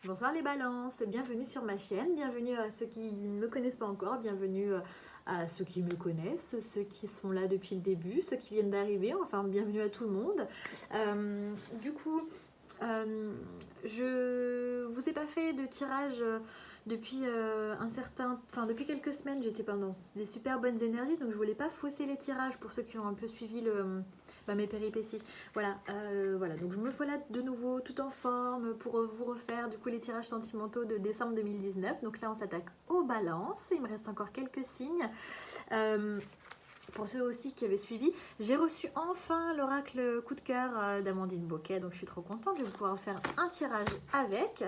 Bonsoir les balances, bienvenue sur ma chaîne, bienvenue à ceux qui ne me connaissent pas encore, bienvenue à ceux qui me connaissent, ceux qui sont là depuis le début, ceux qui viennent d'arriver, enfin bienvenue à tout le monde. Du coup, je vous ai pas fait de tirage depuis depuis quelques semaines, j'étais pas dans des super bonnes énergies, donc je voulais pas fausser les tirages pour ceux qui ont un peu suivi mes péripéties. Voilà, donc je me voilà de nouveau tout en forme pour vous refaire du coup les tirages sentimentaux de décembre 2019. Donc là on s'attaque aux balances, il me reste encore quelques signes. Pour ceux aussi qui avaient suivi, j'ai reçu enfin l'oracle coup de cœur d'Amandine Boquet, donc je suis trop contente, je vais pouvoir faire un tirage avec.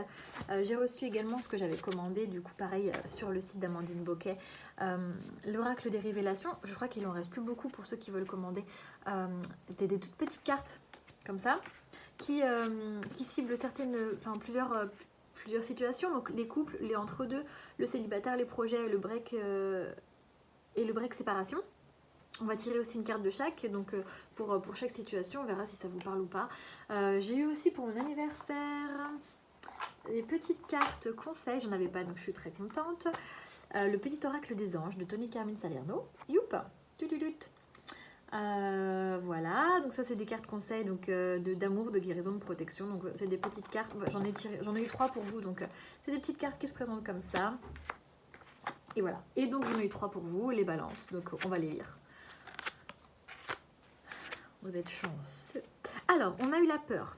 J'ai reçu également ce que j'avais commandé, du coup pareil sur le site d'Amandine Boquet, l'oracle des révélations. Je crois qu'il en reste plus beaucoup pour ceux qui veulent commander des toutes petites cartes comme ça, qui ciblent plusieurs situations, donc les couples, les entre-deux, le célibataire, les projets, le break et le break séparation. On va tirer aussi une carte de chaque, donc pour chaque situation, on verra si ça vous parle ou pas. J'ai eu aussi pour mon anniversaire des petites cartes conseils, j'en avais pas donc je suis très contente. Le petit oracle des anges de Tony Carmine Salerno. Youp, voilà, donc ça c'est des cartes conseils donc d'amour, de guérison, de protection. Donc c'est des petites cartes, j'en ai eu 3 pour vous, donc c'est des petites cartes qui se présentent comme ça. Et voilà, et donc j'en ai eu 3 pour vous, les balances, donc on va les lire. Vous êtes chanceux. Alors, on a eu la peur.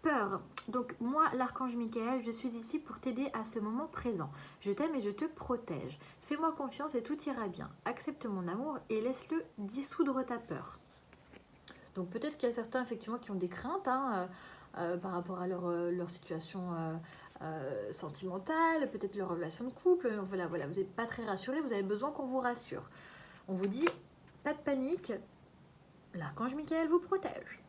Peur. Donc, moi, l'archange Michael, je suis ici pour t'aider à ce moment présent. Je t'aime et je te protège. Fais-moi confiance et tout ira bien. Accepte mon amour et laisse-le dissoudre ta peur. Donc, peut-être qu'il y a certains, effectivement, qui ont des craintes par rapport à leur situation sentimentale, peut-être leur relation de couple. Voilà, vous n'êtes pas très rassuré, vous avez besoin qu'on vous rassure. On vous dit, pas de panique. L'archange Michael vous protège.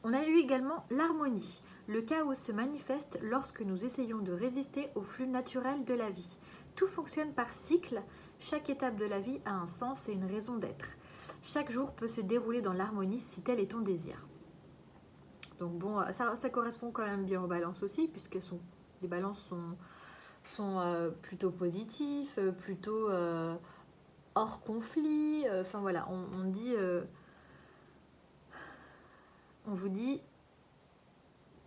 On a eu également l'harmonie. Le chaos se manifeste lorsque nous essayons de résister au flux naturel de la vie. Tout fonctionne par cycle. Chaque étape de la vie a un sens et une raison d'être. Chaque jour peut se dérouler dans l'harmonie si tel est ton désir. Donc bon, ça correspond quand même bien aux balances aussi, puisque les balances sont plutôt positifs, plutôt hors conflit. Enfin voilà, on dit... on vous dit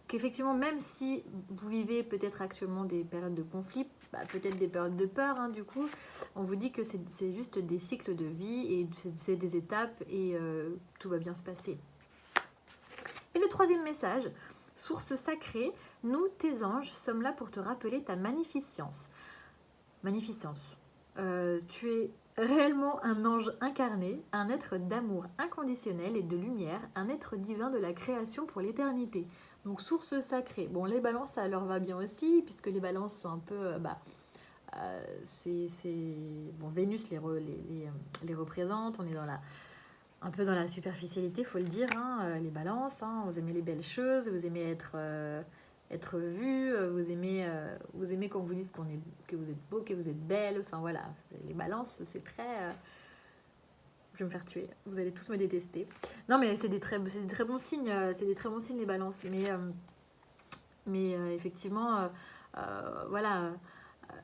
qu'effectivement, même si vous vivez peut-être actuellement des périodes de conflit, peut-être des périodes de peur, du coup, on vous dit que c'est juste des cycles de vie et c'est des étapes et tout va bien se passer. Et le troisième message, source sacrée, nous, tes anges, sommes là pour te rappeler ta magnificence. Magnificence. Tu es réellement un ange incarné, un être d'amour inconditionnel et de lumière, un être divin de la création pour l'éternité. Donc source sacrée. Bon, les balances, ça leur va bien aussi, puisque les balances sont un peu... bon, Vénus les représente, on est un peu dans la superficialité, il faut le dire, les balances, vous aimez les belles choses, vous aimez être vu, vous aimez qu'on vous dise que vous êtes beau, que vous êtes belle, enfin voilà, les balances, c'est très... je vais me faire tuer, vous allez tous me détester. Non mais c'est des très bons signes, les balances, mais effectivement, voilà,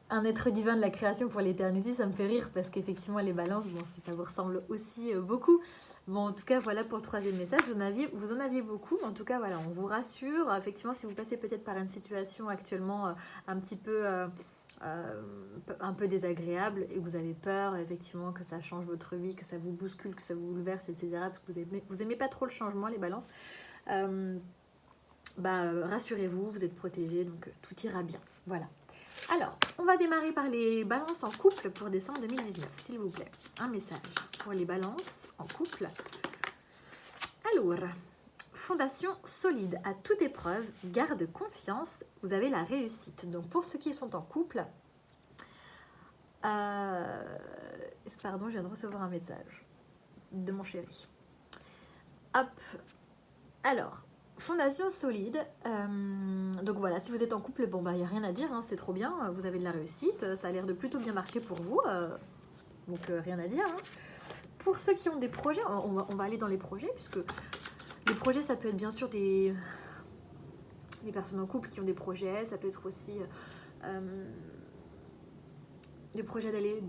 un être divin de la création pour l'éternité, ça me fait rire parce qu'effectivement les balances, bon, ça vous ressemble aussi beaucoup. Bon, en tout cas, voilà pour le troisième message. Vous en aviez beaucoup, mais en tout cas, voilà, on vous rassure. Effectivement, si vous passez peut-être par une situation actuellement un petit peu, un peu désagréable et vous avez peur, effectivement, que ça change votre vie, que ça vous bouscule, que ça vous bouleverse, etc., parce que vous aimez pas trop le changement, les balances, rassurez-vous, vous êtes protégés, donc tout ira bien. Voilà. Alors, on va démarrer par les balances en couple pour décembre 2019, s'il vous plaît. Un message pour les balances en couple. Alors, fondation solide à toute épreuve, garde confiance, vous avez la réussite. Donc, pour ceux qui sont en couple, pardon, je viens de recevoir un message de mon chéri. Hop, alors... Fondation solide, donc voilà, si vous êtes en couple, bon il n'y a rien à dire, c'est trop bien, vous avez de la réussite, ça a l'air de plutôt bien marcher pour vous, donc rien à dire. Pour ceux qui ont des projets, on va aller dans les projets, puisque les projets ça peut être bien sûr des les personnes en couple qui ont des projets, ça peut être aussi des projets d'aller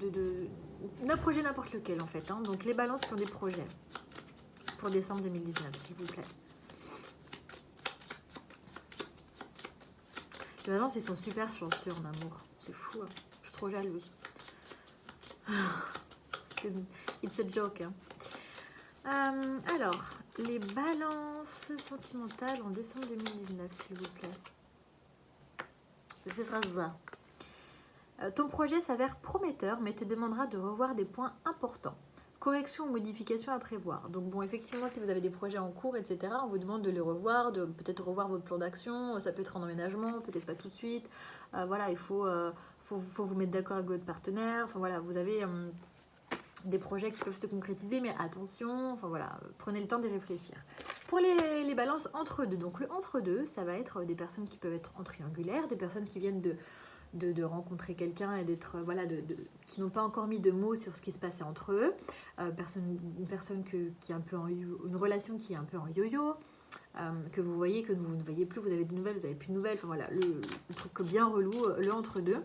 d'un projet n'importe lequel en fait. Hein. Donc les balances qui ont des projets pour décembre 2019, s'il vous plaît. Les balances, ils sont super chanceux en amour. C'est fou, hein. Je suis trop jalouse. It's a joke. Hein. Alors, les balances sentimentales en décembre 2019, s'il vous plaît. Ce sera ça. Ton projet s'avère prometteur, mais te demandera de revoir des points importants. Correction ou modification à prévoir. Donc bon, effectivement, si vous avez des projets en cours, etc., on vous demande de les revoir, de peut-être revoir votre plan d'action. Ça peut être en emménagement, peut-être pas tout de suite. Voilà, il faut vous mettre d'accord avec votre partenaire. Enfin voilà, vous avez des projets qui peuvent se concrétiser, mais attention, enfin voilà, prenez le temps d'y réfléchir. Pour les balances entre deux, donc le entre deux, ça va être des personnes qui peuvent être en triangulaire, des personnes qui viennent de rencontrer quelqu'un et d'être voilà qui n'ont pas encore mis de mots sur ce qui se passait entre eux, une personne qui est un peu une relation qui est un peu en yo-yo, que vous voyez, que vous ne voyez plus, vous avez des nouvelles, vous n'avez plus de nouvelles, enfin voilà, le truc bien relou, le entre deux.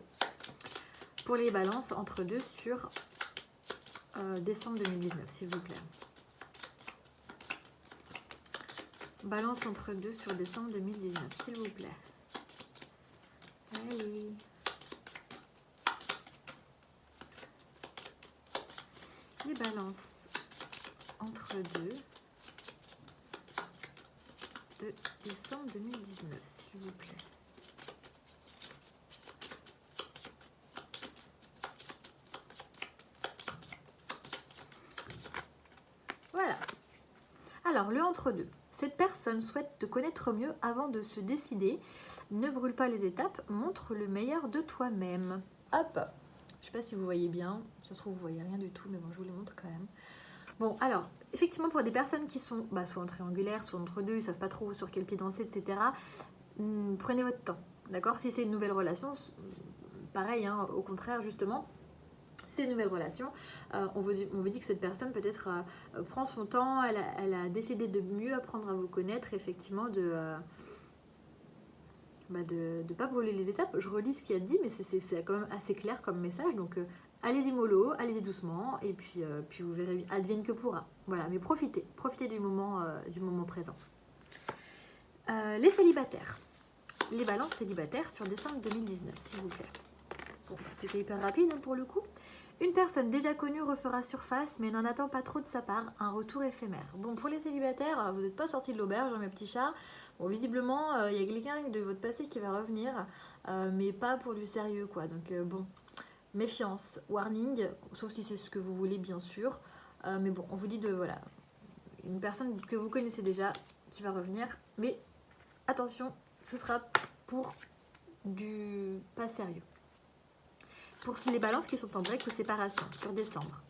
Pour les balances entre deux sur décembre 2019, s'il vous plaît. Balance entre deux sur décembre 2019, s'il vous plaît. Allez. Les balances entre deux de décembre 2019, s'il vous plaît. Voilà. Alors, le entre-deux. Cette personne souhaite te connaître mieux avant de se décider. Ne brûle pas les étapes, montre le meilleur de toi-même. Hop. Je ne sais pas si vous voyez bien. Ça se trouve, vous voyez rien du tout, mais bon, je vous les montre quand même. Bon, alors, effectivement, pour des personnes qui sont soit en triangulaire, soit entre deux, ils ne savent pas trop sur quel pied danser, etc., prenez votre temps. D'accord? Si c'est une nouvelle relation, pareil, hein, au contraire, justement. C'est une nouvelle relation, on vous dit que cette personne peut-être prend son temps, elle a décidé de mieux apprendre à vous connaître, effectivement, de pas brûler les étapes. Je relis ce qu'il a dit, mais c'est quand même assez clair comme message, donc allez-y mollo, allez-y doucement, et puis vous verrez, advienne que pourra. Voilà, mais profitez du moment présent. Les célibataires, les balances célibataires sur décembre 2019, s'il vous plaît. Bon, c'était hyper rapide hein, pour le coup. Une personne déjà connue refera surface, mais n'en attend pas trop de sa part, un retour éphémère. Bon, pour les célibataires, vous n'êtes pas sortis de l'auberge, hein, mes petits chats. Bon, visiblement, il y a quelqu'un de votre passé qui va revenir, mais pas pour du sérieux, quoi. Donc, bon, méfiance, warning, sauf si c'est ce que vous voulez, bien sûr. Mais bon, on vous dit voilà, une personne que vous connaissez déjà qui va revenir, mais attention, ce sera pour du pas sérieux. Pour les balances qui sont en break ou séparation sur décembre.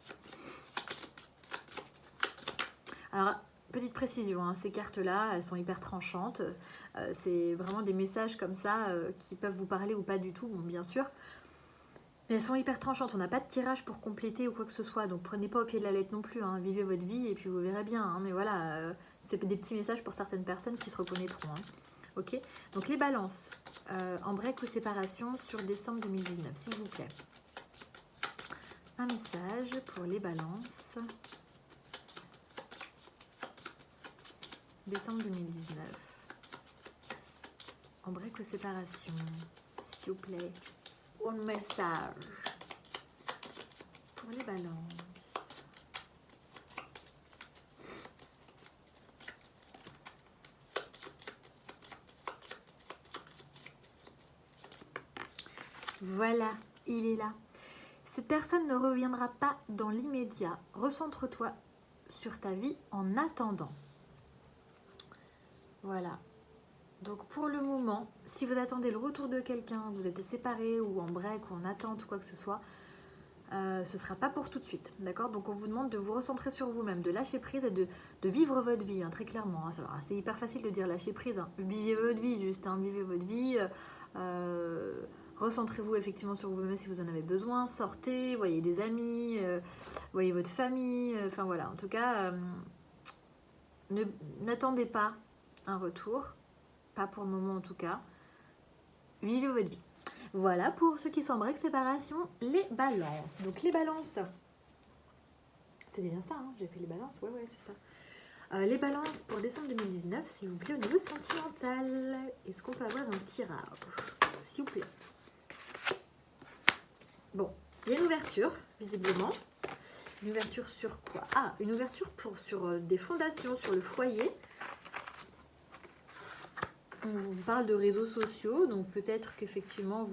Alors, petite précision, hein, ces cartes-là, elles sont hyper tranchantes. C'est vraiment des messages comme ça qui peuvent vous parler ou pas du tout, bon, bien sûr. Mais elles sont hyper tranchantes. On n'a pas de tirage pour compléter ou quoi que ce soit. Donc, prenez pas au pied de la lettre non plus. Hein. Vivez votre vie et puis vous verrez bien. Hein. Mais voilà, c'est des petits messages pour certaines personnes qui se reconnaîtront. Hein. Ok. Donc, les balances en break ou séparation sur décembre 2019, s'il vous plaît. Un message pour les balances. Décembre 2019. En break ou séparation, s'il vous plaît. Un message pour les balances. Voilà, il est là. Cette personne ne reviendra pas dans l'immédiat. Recentre-toi sur ta vie en attendant. Voilà. Donc pour le moment, si vous attendez le retour de quelqu'un, vous êtes séparés ou en break ou en attente ou quoi que ce soit, ce ne sera pas pour tout de suite. D'accord? Donc on vous demande de vous recentrer sur vous-même, de lâcher prise et de vivre votre vie, hein, très clairement. Hein. C'est hyper facile de dire lâcher prise. Hein. Vivez votre vie, juste. Hein, vivez votre vie. Recentrez-vous effectivement sur vous-même si vous en avez besoin. Sortez, voyez des amis, voyez votre famille. Enfin voilà, en tout cas, n'attendez pas un retour. Pas pour le moment en tout cas. Vivez votre vie. Voilà pour ceux qui sont en break séparation, les balances. Donc les balances, c'est bien ça, hein, j'ai fait les balances, ouais, c'est ça. Les balances pour décembre 2019, s'il vous plaît, au niveau sentimental. Est-ce qu'on peut avoir un tirage, s'il vous plaît? Bon, il y a une ouverture, visiblement. Une ouverture sur quoi? Ah, une ouverture sur des fondations, sur le foyer. On parle de réseaux sociaux, donc peut-être qu'effectivement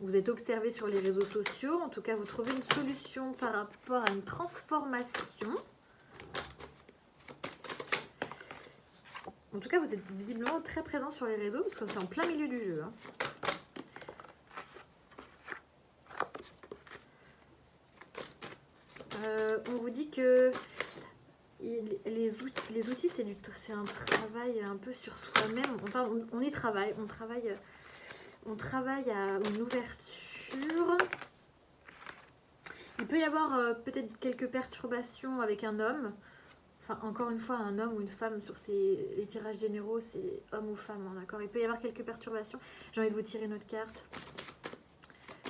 vous êtes observé sur les réseaux sociaux. En tout cas, vous trouvez une solution par rapport à une transformation. En tout cas, vous êtes visiblement très présent sur les réseaux, parce que c'est en plein milieu du jeu. Hein. On vous dit que les outils, c'est un travail un peu sur soi-même. Enfin, on y travaille. On travaille à une ouverture. Il peut y avoir peut-être quelques perturbations avec un homme. Enfin, encore une fois, un homme ou une femme sur les tirages généraux, c'est homme ou femme, hein, d'accord? Il peut y avoir quelques perturbations. J'ai envie de vous tirer une autre carte.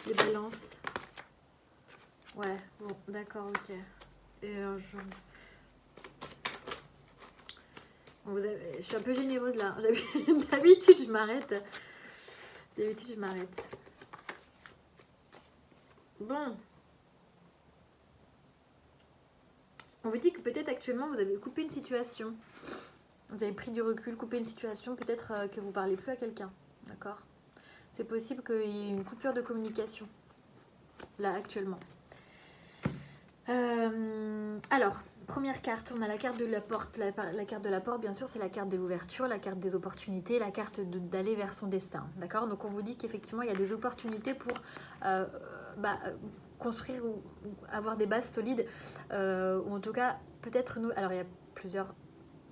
Les balances. Ouais, bon, d'accord, ok. Et je suis un peu généreuse là. D'habitude, je m'arrête. Bon. On vous dit que peut-être actuellement, vous avez coupé une situation. Vous avez pris du recul, coupé une situation. Peut-être que vous ne parlez plus à quelqu'un. D'accord? C'est possible qu'il y ait une coupure de communication. Là, actuellement. Alors, première carte, on a la carte de la porte. La carte de la porte, bien sûr, c'est la carte de l'ouverture, la carte des opportunités, la carte d'aller vers son destin. D'accord? Donc, on vous dit qu'effectivement, il y a des opportunités pour construire ou avoir des bases solides. Ou en tout cas, peut-être nous... Alors, il y a plusieurs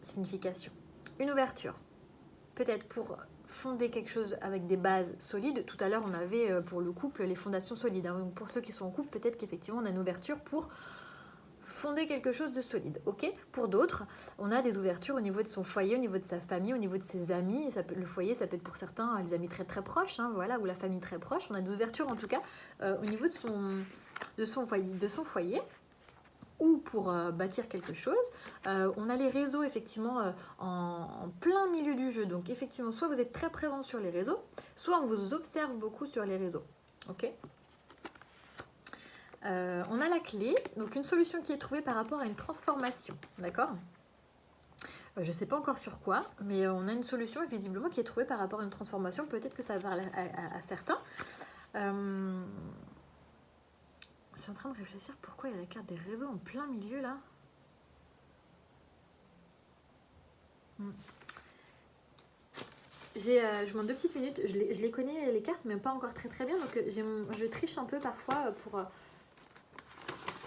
significations. Une ouverture, peut-être pour fonder quelque chose avec des bases solides. Tout à l'heure, on avait pour le couple les fondations solides. Hein. Donc pour ceux qui sont en couple, peut-être qu'effectivement, on a une ouverture pour fonder quelque chose de solide. Ok. Pour d'autres, on a des ouvertures au niveau de son foyer, au niveau de sa famille, au niveau de ses amis. Le foyer, ça peut être pour certains les amis très très proches, hein, voilà, ou la famille très proche. On a des ouvertures en tout cas au niveau de son foyer. Ou pour bâtir quelque chose. On a les réseaux effectivement en plein milieu du jeu. Donc effectivement, soit vous êtes très présent sur les réseaux, soit on vous observe beaucoup sur les réseaux. Ok. On a la clé, donc une solution qui est trouvée par rapport à une transformation. D'accord. Je ne sais pas encore sur quoi, mais on a une solution visiblement qui est trouvée par rapport à une transformation. Peut-être que ça va parler à certains. Je suis en train de réfléchir pourquoi il y a la carte des réseaux en plein milieu là. Je vous demande 2 petites minutes. Je les connais les cartes, mais pas encore très très bien. Donc je triche un peu parfois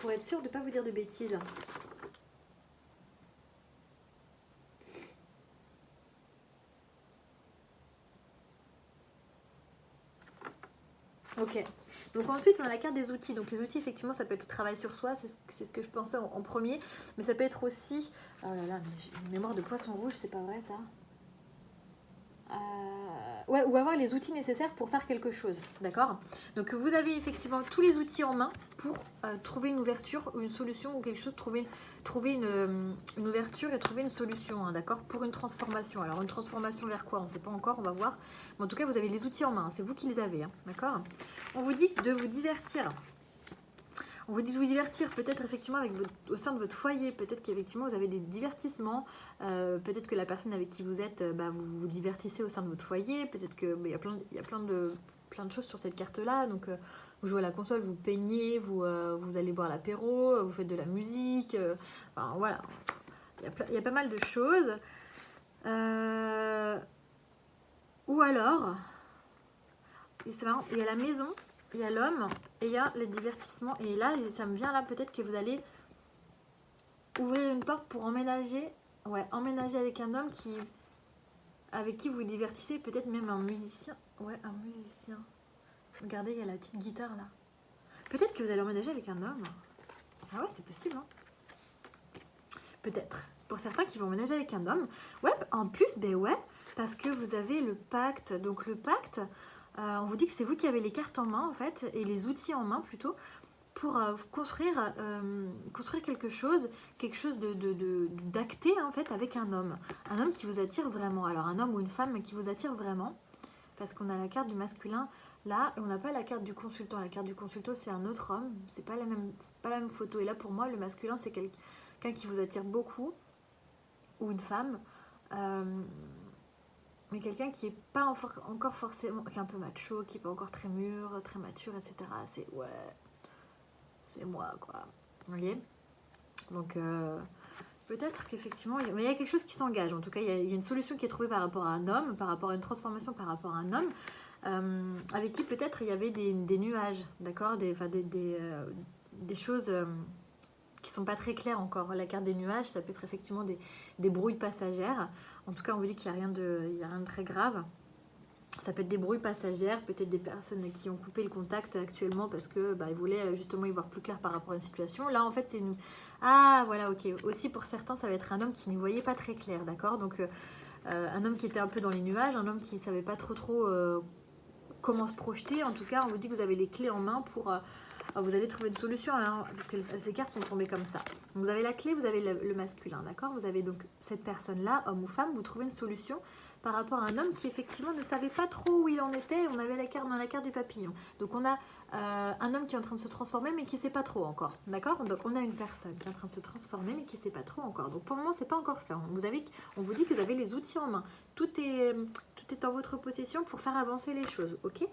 pour être sûre de ne pas vous dire de bêtises. Ok. Donc ensuite, on a la carte des outils. Donc les outils, effectivement, ça peut être le travail sur soi. C'est ce que je pensais en premier. Mais ça peut être aussi... Oh là là, mais j'ai une mémoire de poisson rouge, c'est pas vrai ça? Ouais, ou avoir les outils nécessaires pour faire quelque chose, d'accord? Donc vous avez effectivement tous les outils en main pour trouver une ouverture, une solution ou quelque chose, trouver une ouverture et trouver une solution, hein, d'accord? Pour une transformation. Alors une transformation vers quoi? On ne sait pas encore, on va voir. Mais en tout cas, vous avez les outils en main, c'est vous qui les avez, hein, d'accord? On vous dit de vous divertir. On vous dit de vous divertir peut-être effectivement au sein de votre foyer, peut-être qu'effectivement vous avez des divertissements, peut-être que la personne avec qui vous êtes, vous vous divertissez au sein de votre foyer, peut-être qu'il y a plein de choses sur cette carte-là, donc vous jouez à la console, vous peignez, vous allez boire l'apéro, vous faites de la musique, enfin voilà, il y a pas mal de choses. Ou alors, c'est marrant, il y a la maison, il y a l'homme et il y a les divertissements. Et là, ça me vient là, peut-être que vous allez ouvrir une porte pour emménager. Ouais, emménager avec un homme avec qui vous vous divertissez. Peut-être même un musicien. Ouais, un musicien. Regardez, il y a la petite guitare là. Peut-être que vous allez emménager avec un homme. Ah ouais, c'est possible, hein. Peut-être. Pour certains qui vont emménager avec un homme. Ouais, en plus, ben ouais. parce que vous avez le pacte. Donc le pacte, on vous dit que c'est vous qui avez les cartes en main en fait, et les outils en main plutôt, pour construire quelque chose d'acté en fait avec un homme qui vous attire vraiment. Alors un homme ou une femme qui vous attire vraiment, parce qu'on a la carte du masculin là, et on n'a pas la carte du consultant. La carte du consultant, c'est un autre homme, c'est pas la même photo. Et là pour moi, le masculin, c'est quelqu'un qui vous attire beaucoup, ou une femme, mais quelqu'un qui est pas encore forcément, qui est un peu macho, qui est pas encore très mûr, très mature, etc. C'est moi quoi, vous voyez. Donc peut-être qu'effectivement, mais il y a quelque chose qui s'engage. En tout cas, il y a une solution qui est trouvée par rapport à un homme, par rapport à une transformation, par rapport à un homme, avec qui peut-être il y avait des nuages, d'accord, des choses qui sont pas très claires encore. La carte des nuages, ça peut être effectivement des brouilles passagères. En tout cas, on vous dit qu'il n'y a rien de très grave. Ça peut être des brouilles passagères, peut-être des personnes qui ont coupé le contact actuellement parce que ils voulaient justement y voir plus clair par rapport à une situation. Là, en fait, c'est nous. Ah, voilà, ok. Aussi, pour certains, ça va être un homme qui n'y voyait pas très clair, d'accord. Donc, un homme qui était un peu dans les nuages, un homme qui ne savait pas trop comment se projeter. En tout cas, on vous dit que vous avez les clés en main pour... vous allez trouver une solution, hein, parce que les cartes sont tombées comme ça. Donc, vous avez la clé, vous avez le masculin, d'accord. Vous avez donc cette personne-là, homme ou femme, vous trouvez une solution par rapport à un homme qui effectivement ne savait pas trop où il en était. On avait la carte du papillon. Donc on a un homme qui est en train de se transformer mais qui ne sait pas trop encore. D'accord. Donc on a une personne qui est en train de se transformer mais qui ne sait pas trop encore. Donc pour le moment, c'est pas encore fait. On vous dit que vous avez les outils en main. Tout est en votre possession pour faire avancer les choses. Ok.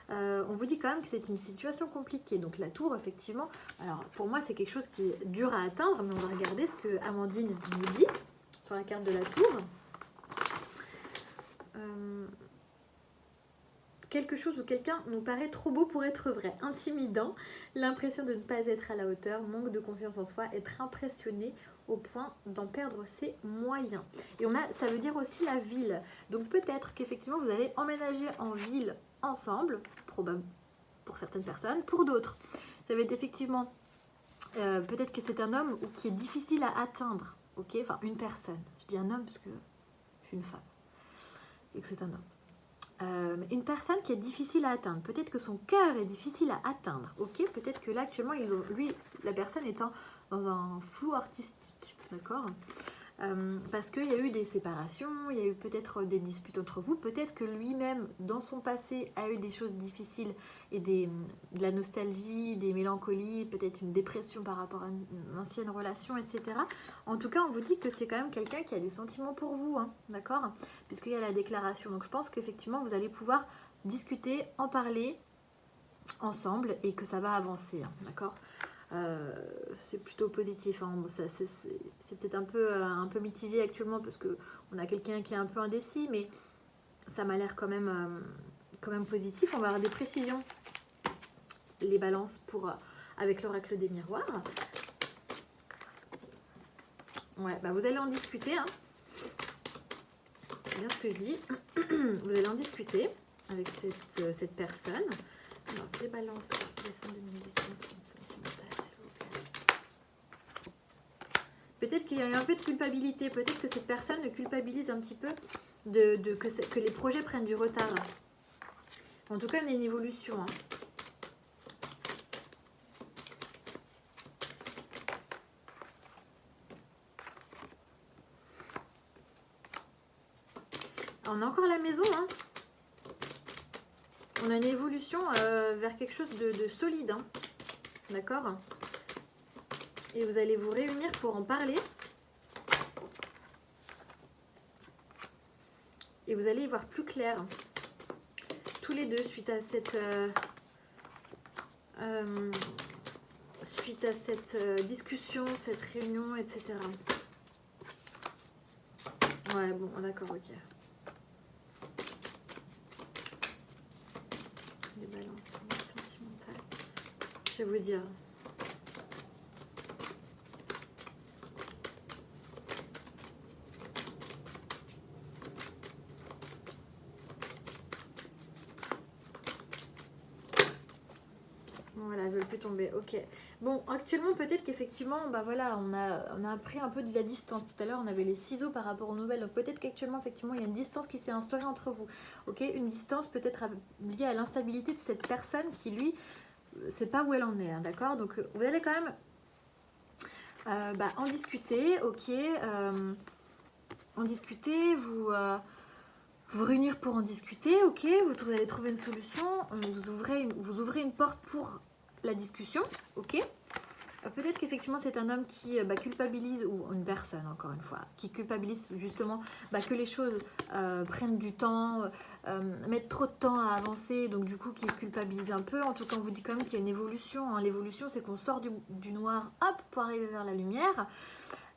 On vous dit quand même que c'est une situation compliquée. Donc la tour, effectivement, alors pour moi, c'est quelque chose qui est dur à atteindre, mais on va regarder ce que Amandine nous dit sur la carte de la tour. Quelque chose ou quelqu'un nous paraît trop beau pour être vrai, intimidant, l'impression de ne pas être à la hauteur, manque de confiance en soi, être impressionné au point d'en perdre ses moyens. Et ça veut dire aussi la ville. Donc peut-être qu'effectivement vous allez emménager en ville ensemble, probable pour certaines personnes, pour d'autres. Ça va être effectivement, peut-être que c'est un homme qui est difficile à atteindre, ok, enfin une personne. Je dis un homme parce que je suis une femme et que c'est un homme. Une personne qui est difficile à atteindre. Peut-être que son cœur est difficile à atteindre. Ok, peut-être que là actuellement, la personne est dans un flou artistique, d'accord. Parce qu'il y a eu des séparations, il y a eu peut-être des disputes entre vous, peut-être que lui-même, dans son passé, a eu des choses difficiles et de la nostalgie, des mélancolies, peut-être une dépression par rapport à une ancienne relation, etc. En tout cas, on vous dit que c'est quand même quelqu'un qui a des sentiments pour vous, hein, d'accord, puisqu'il y a la déclaration. Donc je pense qu'effectivement, vous allez pouvoir discuter, en parler ensemble et que ça va avancer, hein, d'accord. C'est plutôt positif, hein. Bon, c'est peut-être un peu mitigé actuellement parce qu'on a quelqu'un qui est un peu indécis, mais ça m'a l'air quand même positif. On va avoir des précisions, les balances, avec l'oracle des miroirs. Ouais, vous allez en discuter, hein. C'est bien ce que je dis. Vous allez en discuter avec cette personne. Alors, les balances, décembre 2019. Peut-être qu'il y a eu un peu de culpabilité, peut-être que cette personne le culpabilise un petit peu que les projets prennent du retard. En tout cas, il y a une évolution, hein. On a encore la maison, hein. On a une évolution vers quelque chose de solide, hein. D'accord ? Et vous allez vous réunir pour en parler. Et vous allez y voir plus clair. Tous les deux, suite à cette discussion, cette réunion, etc. Ouais, bon, d'accord, ok. Les balances sentimentales. Je vais vous dire. Voilà, elle veut plus tomber, ok. Bon, actuellement, peut-être qu'effectivement, bah voilà, on a pris un peu de la distance. Tout à l'heure, on avait les ciseaux par rapport aux nouvelles. Donc peut-être qu'actuellement, effectivement, il y a une distance qui s'est instaurée entre vous. Ok, une distance peut-être liée à l'instabilité de cette personne qui, lui, sait pas où elle en est, hein, d'accord. Donc vous allez quand même en discuter, ok. En discuter, vous réunir pour en discuter, ok, vous allez trouver une solution, vous ouvrez une porte pour la discussion, ok. Peut-être qu'effectivement c'est un homme qui culpabilise, ou une personne encore une fois, qui culpabilise justement que les choses prennent du temps, mettent trop de temps à avancer, donc du coup qui culpabilise un peu. En tout cas on vous dit quand même qu'il y a une évolution, hein. L'évolution c'est qu'on sort du noir, hop, pour arriver vers la lumière.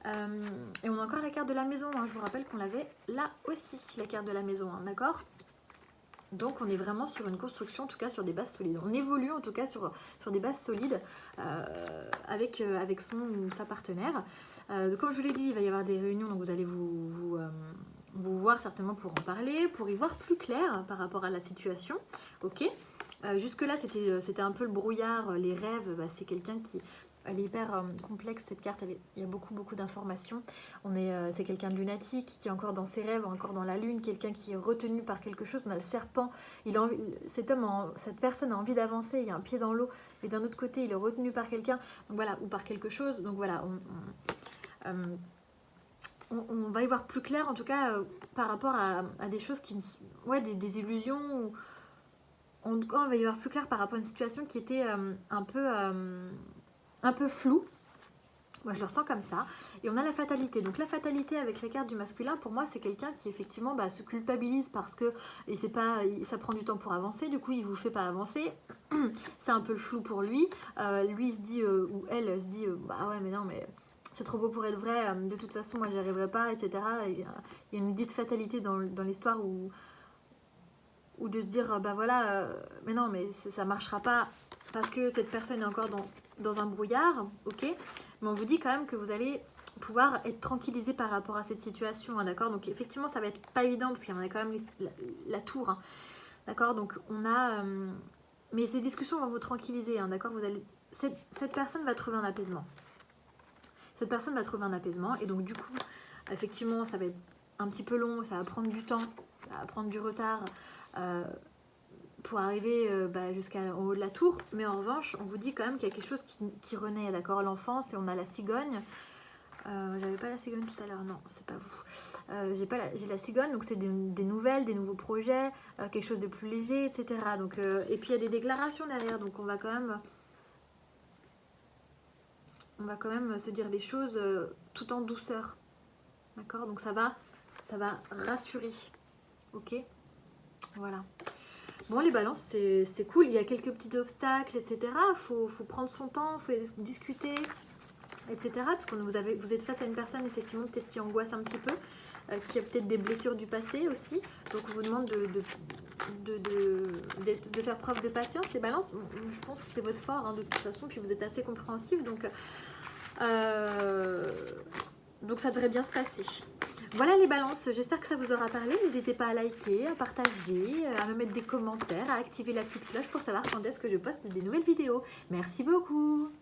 Et on a encore la carte de la maison, hein. Je vous rappelle qu'on l'avait là aussi, la carte de la maison, hein, d'accord. Donc on est vraiment sur une construction, en tout cas sur des bases solides. On évolue en tout cas sur des bases solides avec son ou sa partenaire. Comme je vous l'ai dit, il va y avoir des réunions, donc vous allez vous voir certainement pour en parler, pour y voir plus clair par rapport à la situation. Ok. Jusque-là, c'était un peu le brouillard, les rêves. C'est quelqu'un qui... Elle est hyper complexe cette carte, il y a beaucoup d'informations. C'est quelqu'un de lunatique qui est encore dans ses rêves, encore dans la lune, quelqu'un qui est retenu par quelque chose. On a le serpent, cette personne a envie d'avancer, il y a un pied dans l'eau, mais d'un autre côté il est retenu par quelqu'un, donc voilà, ou par quelque chose. Donc voilà, on va y voir plus clair en tout cas par rapport à des choses qui... Ouais, des illusions. En tout cas, on va y voir plus clair par rapport à une situation qui était un peu flou. Moi je le ressens comme ça. Et on a la fatalité. Donc la fatalité avec la carte du masculin, pour moi c'est quelqu'un qui effectivement se culpabilise parce que ça prend du temps pour avancer, du coup il vous fait pas avancer. C'est un peu le flou pour lui. Lui il se dit, ou elle se dit, ouais mais non mais c'est trop beau pour être vrai, de toute façon moi j'y arriverai pas, etc. Et, il y a une dite fatalité dans l'histoire ou de se dire mais non mais ça marchera pas parce que cette personne est encore dans un brouillard, ok. Mais on vous dit quand même que vous allez pouvoir être tranquillisé par rapport à cette situation, hein, d'accord. Donc effectivement ça va être pas évident parce qu'il y en a quand même la tour, hein, d'accord. Donc on a mais ces discussions vont vous tranquilliser, hein, d'accord. Cette personne va trouver un apaisement. Cette personne va trouver un apaisement et donc du coup effectivement ça va être un petit peu long, ça va prendre du temps, ça va prendre du retard pour arriver jusqu'en haut de la tour. Mais en revanche, on vous dit quand même qu'il y a quelque chose qui renaît, d'accord. L'enfance, et on a la cigogne. J'avais pas la cigogne tout à l'heure, non, c'est pas vous. J'ai la cigogne, donc c'est des nouvelles, des nouveaux projets, quelque chose de plus léger, etc. Donc, et puis il y a des déclarations derrière, donc on va quand même se dire les choses tout en douceur, d'accord. Donc ça va rassurer, ok. Voilà. Bon, les balances, c'est cool. Il y a quelques petits obstacles, etc. Faut prendre son temps, faut discuter, etc. Parce que vous êtes face à une personne, effectivement, peut-être qui angoisse un petit peu, qui a peut-être des blessures du passé aussi. Donc, on vous demande de faire preuve de patience. Les balances, je pense que c'est votre fort, hein, de toute façon. Puis, vous êtes assez compréhensif. Donc ça devrait bien se passer. Voilà les balances, j'espère que ça vous aura parlé. N'hésitez pas à liker, à partager, à me mettre des commentaires, à activer la petite cloche pour savoir quand est-ce que je poste des nouvelles vidéos. Merci beaucoup.